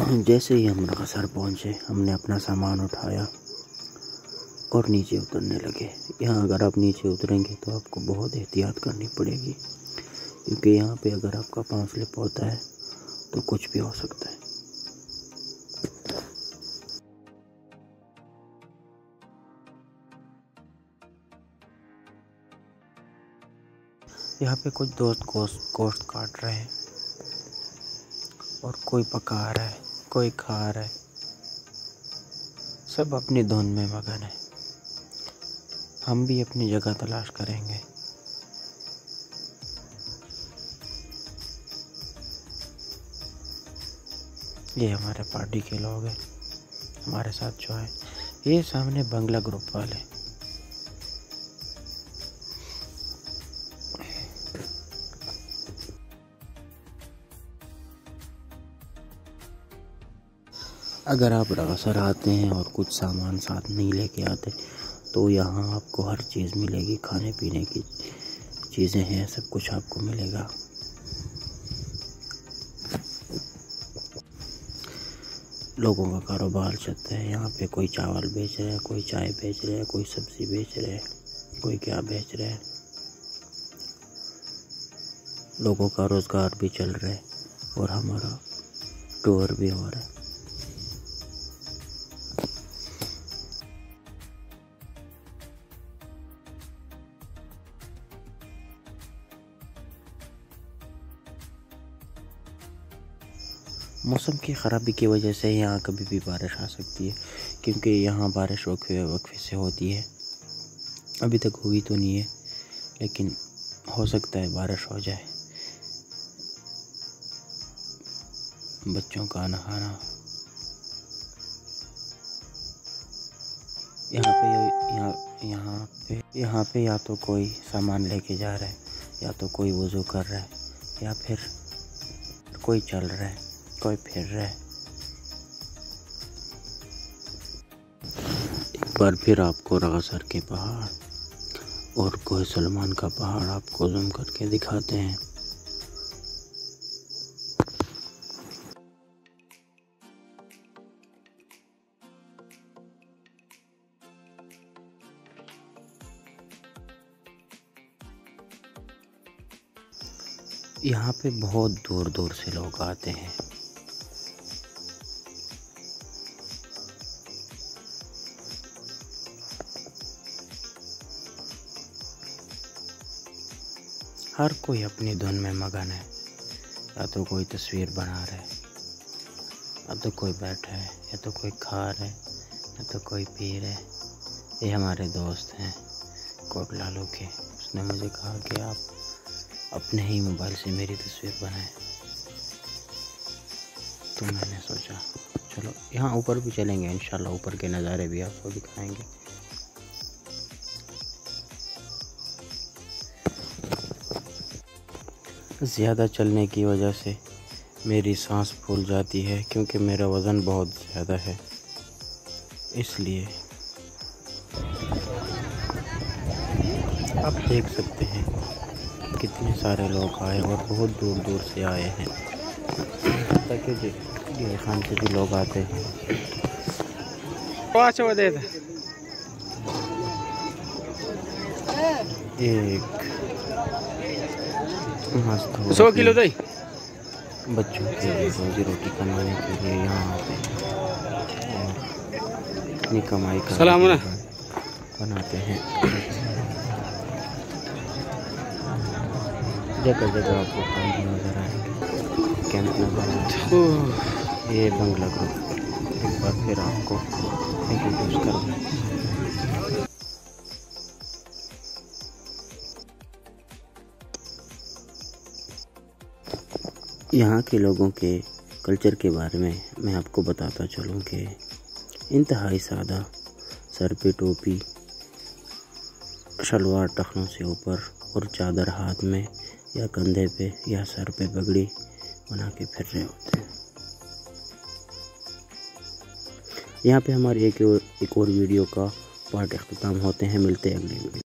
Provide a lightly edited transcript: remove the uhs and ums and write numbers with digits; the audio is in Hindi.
जैसे ही हम रगासर पहुँचे, हमने अपना सामान उठाया और नीचे उतरने लगे। यहाँ अगर आप नीचे उतरेंगे तो आपको बहुत एहतियात करनी पड़ेगी, क्योंकि यहाँ पे अगर आपका पाँव स्लिप होता है तो कुछ भी हो सकता है। यहाँ पे कुछ दोस्त गोश्त काट रहे हैं और कोई पका रहा है, कोई खा रहा है, सब अपनी धुन में मगन है। हम भी अपनी जगह तलाश करेंगे। ये हमारे पार्टी के लोग हैं, हमारे साथ जो है। ये सामने बंगला ग्रुप वाले। अगर आप रगासर आते हैं और कुछ सामान साथ नहीं लेके आते तो यहाँ आपको हर चीज़ मिलेगी। खाने पीने की चीज़ें हैं, सब कुछ आपको मिलेगा। लोगों का कारोबार चलता है यहाँ पे। कोई चावल बेच रहा है, कोई चाय बेच रहा है, कोई सब्ज़ी बेच रहा है, कोई क्या बेच रहा है। लोगों का रोज़गार भी चल रहा है और हमारा टूर भी हो रहा है। मौसम की ख़राबी की वजह से यहाँ कभी भी बारिश आ सकती है, क्योंकि यहाँ बारिश वक्फे से होती है। अभी तक हुई तो नहीं है, लेकिन हो सकता है बारिश हो जाए। बच्चों का नहाना, यहाँ पे या तो कोई सामान लेके जा रहा है, या तो कोई वज़ू कर रहा है, या फिर कोई चल रहा है, कोई फिर रहा है। एक बार फिर आपको रगासर के पहाड़ और कोह सलमान का पहाड़ आपको ज़ूम करके दिखाते हैं। यहाँ पे बहुत दूर दूर से लोग आते हैं। हर कोई अपनी धुन में मगन है। या तो कोई तस्वीर बना रहा है, या तो कोई बैठा है, या तो कोई खा रहा है, या तो कोई पी रहा है। ये हमारे दोस्त हैं कोट लालू के। उसने मुझे कहा कि आप अपने ही मोबाइल से मेरी तस्वीर बनाएं, तो मैंने सोचा चलो यहाँ ऊपर भी चलेंगे, इंशाल्लाह ऊपर के नज़ारे भी आपको दिखाएंगे। ज़्यादा चलने की वजह से मेरी सांस फूल जाती है, क्योंकि मेरा वज़न बहुत ज़्यादा है, इसलिए। आप देख सकते हैं कितने सारे लोग आए और बहुत दूर दूर से आए हैं, ताकि ये खान से भी लोग आते हैं। एक मस्त 100 किलो दही बच्चों के रोजी रोटी कमाने के लिए यहाँ आते हैं और अपनी कमाई का बनाते हैं। जगह जगह आपको कैंप नजर आएंगे, कैंप नजर आएंगे। ये बंगला ग्रुप एक बार फिर आपको इंट्रोड्यूस करूँगा। यहाँ के लोगों के कल्चर के बारे में मैं आपको बताता चलूँ कि इंतहाई सादा, सर पे टोपी, शलवार टखनों से ऊपर और चादर हाथ में या कंधे पे या सर पे पगड़ी बना के फिर रहे होते हैं। यहाँ पे हमारी एक और वीडियो का पार्ट अख्ताम होते हैं। मिलते हैं अगली वीडियो।